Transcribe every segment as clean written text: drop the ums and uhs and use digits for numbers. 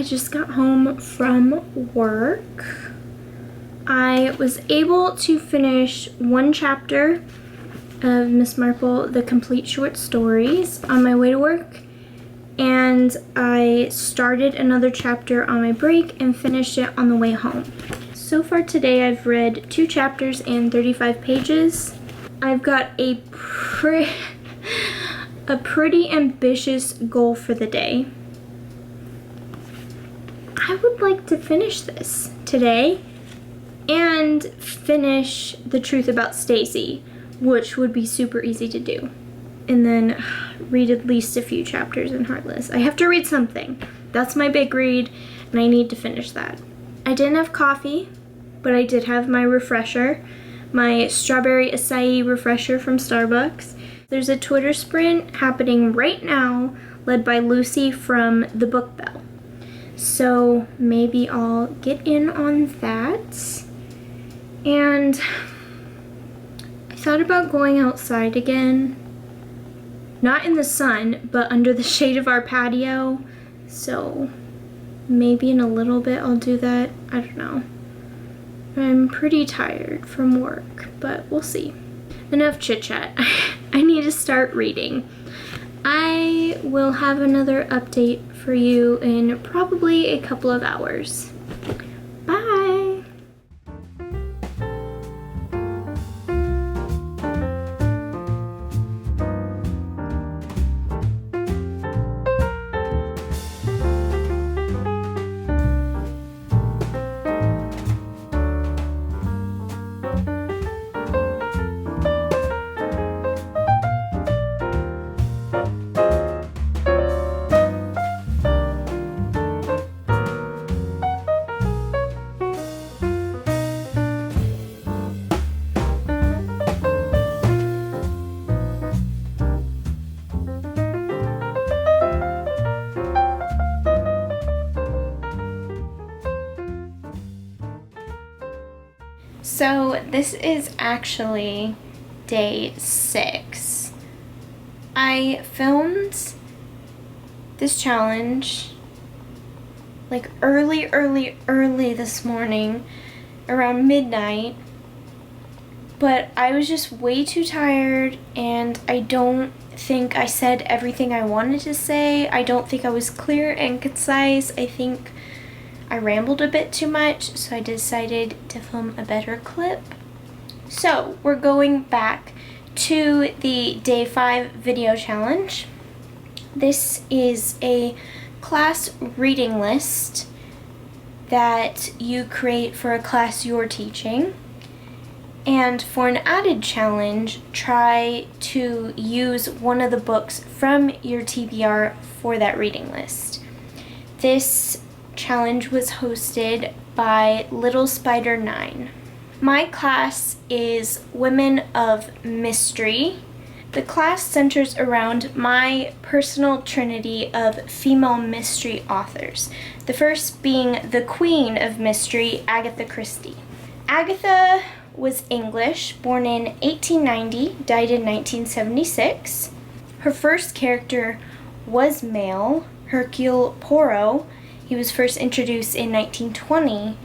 just got home from work. I was able to finish one chapter of Miss Marple, The Complete Short Stories, on my way to work, and I started another chapter on my break and finished it on the way home. So far today I've read 2 chapters and 35 pages. I've got a pretty ambitious goal for the day. I would like to finish this today and finish The Truth About Stacy, which would be super easy to do. And then read at least a few chapters in Heartless. I have to read something. That's my big read, and I need to finish that. I didn't have coffee, but I did have my refresher, my strawberry acai refresher from Starbucks. There's a Twitter sprint happening right now, led by Lucy from the Book Bell. So maybe I'll get in on that. And I thought about going outside again. Not in the sun, but under the shade of our patio. So maybe in a little bit I'll do that. I don't know. I'm pretty tired from work, but we'll see. Enough chit chat. I need to start reading. I will have another update for you in probably a couple of hours. Bye! So this is actually day 6. I filmed this challenge like early this morning, around midnight, but I was just way too tired and I don't think I said everything I wanted to say. I don't think I was clear and concise. I think I rambled a bit too much, so I decided to film a better clip. So we're going back to the day 5 video challenge. This is a class reading list that you create for a class you're teaching. And for an added challenge, try to use one of the books from your TBR for that reading list. This challenge was hosted by Little Spider 9. My class is Women of Mystery. The class centers around my personal trinity of female mystery authors. The first being the Queen of Mystery, Agatha Christie. Agatha was English, born in 1890, died in 1976. Her first character was male, Hercule Poirot. He was first introduced in 1920,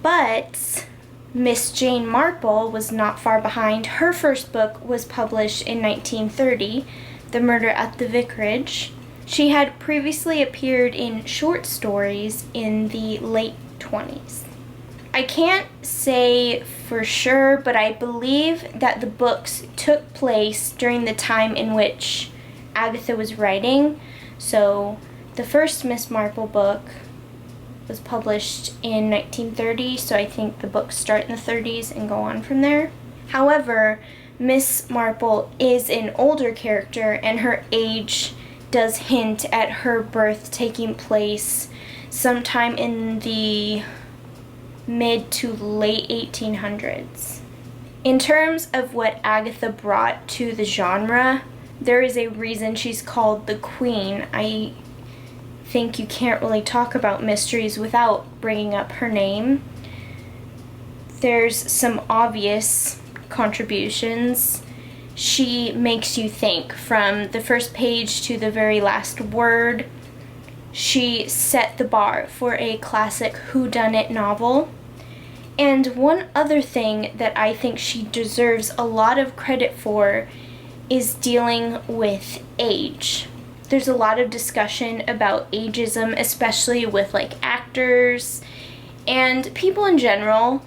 but Miss Jane Marple was not far behind. Her first book was published in 1930, The Murder at the Vicarage. She had previously appeared in short stories in the late 20s. I can't say for sure, but I believe that the books took place during the time in which Agatha was writing. So the first Miss Marple book was published in 1930, so I think the books start in the 30s and go on from there. However, Miss Marple is an older character, and her age does hint at her birth taking place sometime in the mid to late 1800s. In terms of what Agatha brought to the genre, there is a reason she's called the Queen. I think you can't really talk about mysteries without bringing up her name. There's some obvious contributions. She makes you think from the first page to the very last word. she set the bar for a classic whodunit novel. And one other thing that I think she deserves a lot of credit for is dealing with age. There's a lot of discussion about ageism, especially with like actors and people in general.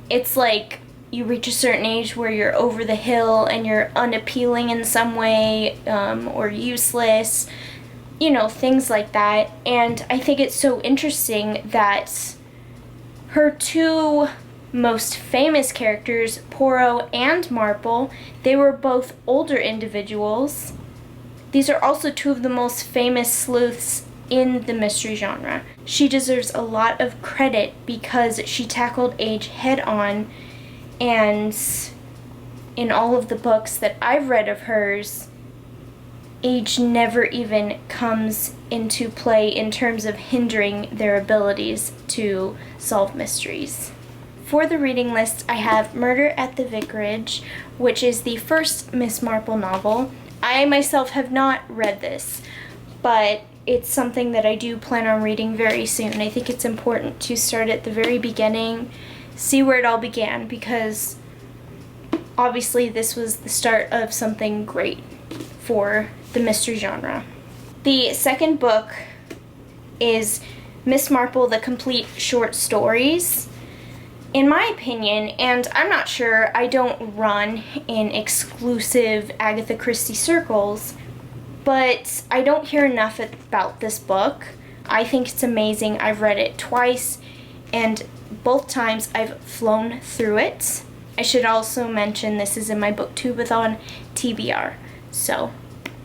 It's like you reach a certain age where you're over the hill and you're unappealing in some way, or useless, you know, things like that. And I think it's so interesting that her two most famous characters, Poirot and Marple, they were both older individuals. These are also two of the most famous sleuths in the mystery genre. She deserves a lot of credit because she tackled age head on, and in all of the books that I've read of hers, age never even comes into play in terms of hindering their abilities to solve mysteries. For the reading list, I have Murder at the Vicarage, which is the first Miss Marple novel. I myself have not read this, but it's something that I do plan on reading very soon. I think it's important to start at the very beginning, see where it all began, because obviously this was the start of something great for the mystery genre. The second book is Miss Marple, The Complete Short Stories. In my opinion, and I'm not sure, I don't run in exclusive Agatha Christie circles, but I don't hear enough about this book. I think it's amazing. I've read it twice, and both times I've flown through it. I should also mention this is in my BookTube-A-Thon TBR, so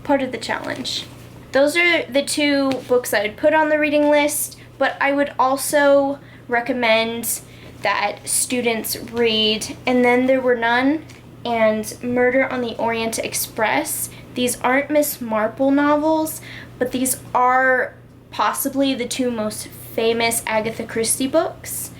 part of the challenge. Those are the two books I would put on the reading list, but I would also recommend that students read And Then There Were None and Murder on the Orient Express. These aren't Miss Marple novels, but these are possibly the two most famous Agatha Christie books,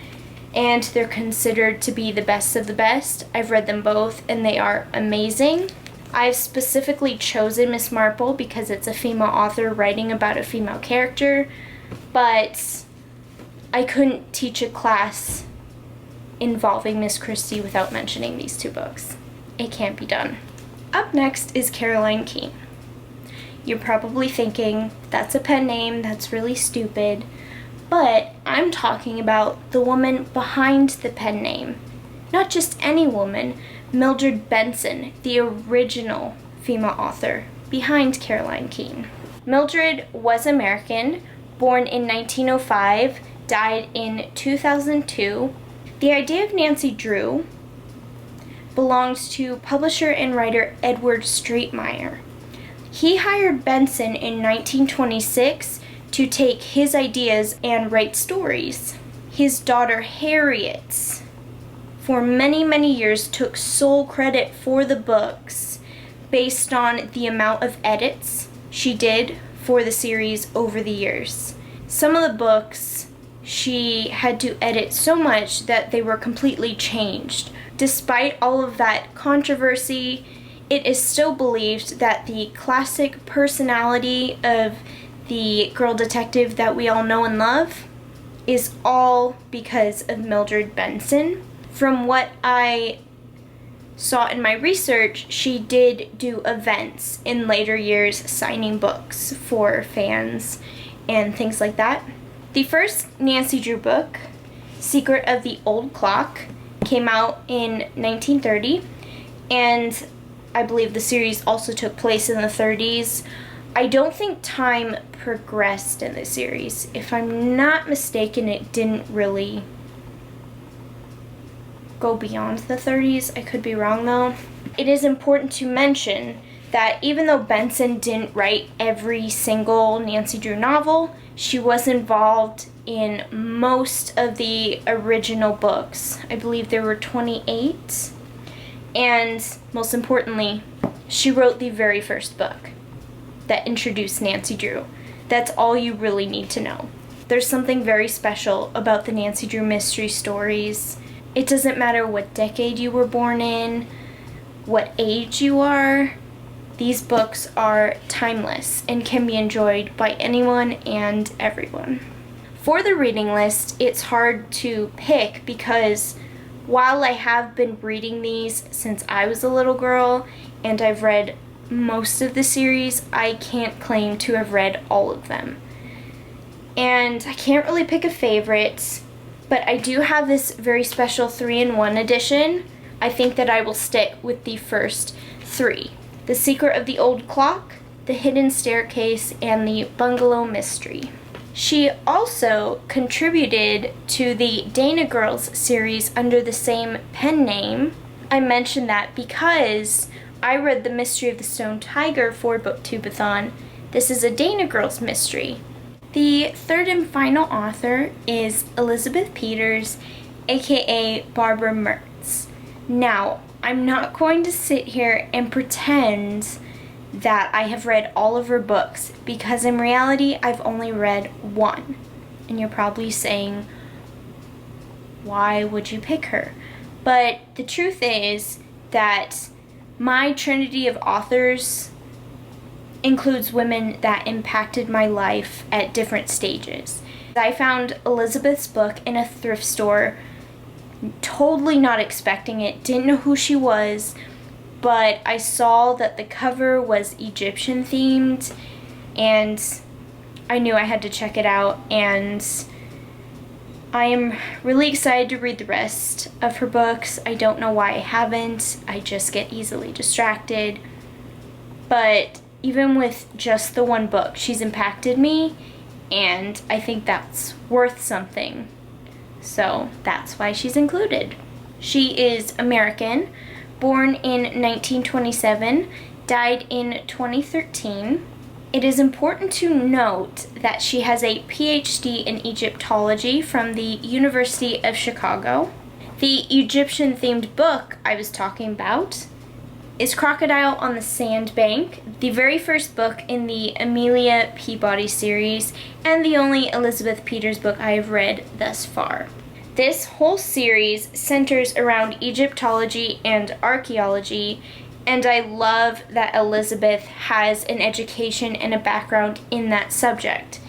and they're considered to be the best of the best. I've read them both, and they are amazing. I've specifically chosen Miss Marple because it's a female author writing about a female character, but I couldn't teach a class involving Miss Christie without mentioning these two books. It can't be done. Up next is Caroline Keene. You're probably thinking, that's a pen name, that's really stupid, but I'm talking about the woman behind the pen name. Not just any woman, Mildred Benson, the original female author behind Caroline Keene. Mildred was American, born in 1905, died in 2002. The idea of Nancy Drew belongs to publisher and writer Edward Streetmeyer. He hired Benson in 1926 to take his ideas and write stories. His daughter Harriet, for many, many years, took sole credit for the books based on the amount of edits she did for the series over the years. Some of the books she had to edit so much that they were completely changed. Despite all of that controversy, it is still believed that the classic personality of the girl detective that we all know and love is all because of Mildred Benson. From what I saw in my research, she did do events in later years signing books for fans and things like that. The first Nancy Drew book, Secret of the Old Clock, came out in 1930, and I believe the series also took place in the 30s. I don't think time progressed in the series. If I'm not mistaken, it didn't really go beyond the 30s. I could be wrong though. It is important to mention that even though Benson didn't write every single Nancy Drew novel, she was involved in most of the original books. I believe there were 28. And most importantly, she wrote the very first book that introduced Nancy Drew. That's all you really need to know. There's something very special about the Nancy Drew mystery stories. It doesn't matter what decade you were born in, what age you are, these books are timeless and can be enjoyed by anyone and everyone. For the reading list, it's hard to pick because while I have been reading these since I was a little girl and I've read most of the series, I can't claim to have read all of them. And I can't really pick a favorite, but I do have this very special 3-in-1 edition. I think that I will stick with the first 3. The Secret of the Old Clock, The Hidden Staircase, and The Bungalow Mystery. She also contributed to the Dana Girls series under the same pen name. I mentioned that because I read The Mystery of the Stone Tiger for BookTube-A-Thon. This is a Dana Girls mystery. The third and final author is Elizabeth Peters, aka Barbara Mertz. Now, I'm not going to sit here and pretend that I have read all of her books, because in reality, I've only read 1. And you're probably saying, why would you pick her? But the truth is that my trinity of authors includes women that impacted my life at different stages. I found Elizabeth's book in a thrift store, totally not expecting it, didn't know who she was, but I saw that the cover was Egyptian themed and I knew I had to check it out, and I am really excited to read the rest of her books. I don't know why I haven't. I just get easily distracted. But even with just the 1 book, she's impacted me, and I think that's worth something. So that's why she's included. She is American, born in 1927, died in 2013. It is important to note that she has a PhD in Egyptology from the University of Chicago. The Egyptian-themed book I was talking about is Crocodile on the Sandbank, the very first book in the Amelia Peabody series, and the only Elizabeth Peters book I have read thus far. This whole series centers around Egyptology and archaeology, and I love that Elizabeth has an education and a background in that subject,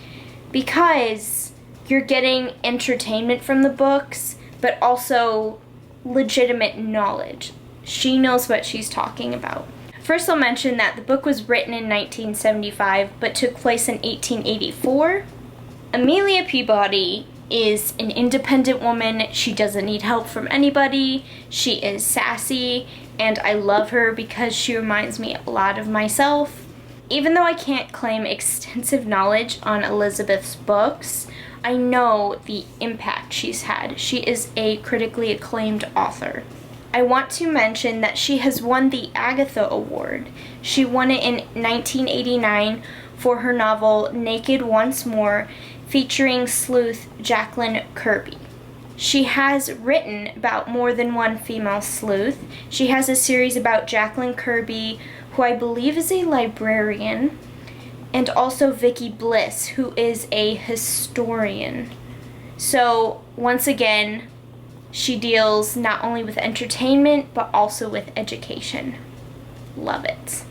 because you're getting entertainment from the books, but also legitimate knowledge. She knows what she's talking about. First, I'll mention that the book was written in 1975, but took place in 1884. Amelia Peabody is an independent woman. She doesn't need help from anybody. She is sassy, and I love her because she reminds me a lot of myself. Even though I can't claim extensive knowledge on Elizabeth's books, I know the impact she's had. She is a critically acclaimed author. I want to mention that she has won the Agatha Award. She won it in 1989 for her novel Naked Once More, featuring sleuth Jacqueline Kirby. She has written about more than one female sleuth. She has a series about Jacqueline Kirby, who I believe is a librarian, and also Vicki Bliss, who is a historian. So, once again, she deals not only with entertainment, but also with education. Love it.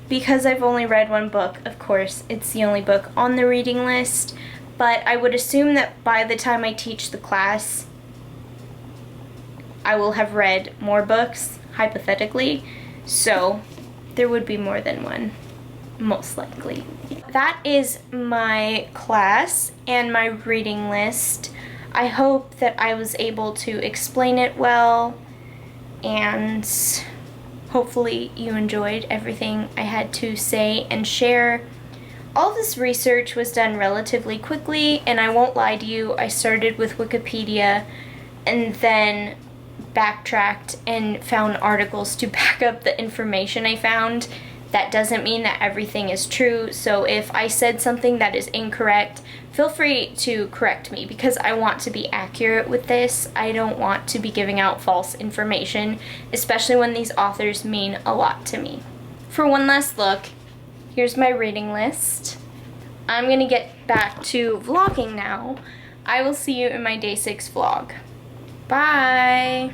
Because I've only read 1 book, of course, it's the only book on the reading list, but I would assume that by the time I teach the class, I will have read more books, hypothetically, so there would be more than 1, most likely. That is my class and my reading list. I hope that I was able to explain it well, and hopefully you enjoyed everything I had to say and share. All this research was done relatively quickly, and I won't lie to you, I started with Wikipedia and then backtracked and found articles to back up the information I found. That doesn't mean that everything is true, so if I said something that is incorrect, feel free to correct me, because I want to be accurate with this. I don't want to be giving out false information, especially when these authors mean a lot to me. For one last look, here's my reading list. I'm gonna get back to vlogging now. I will see you in my day 6 vlog. Bye!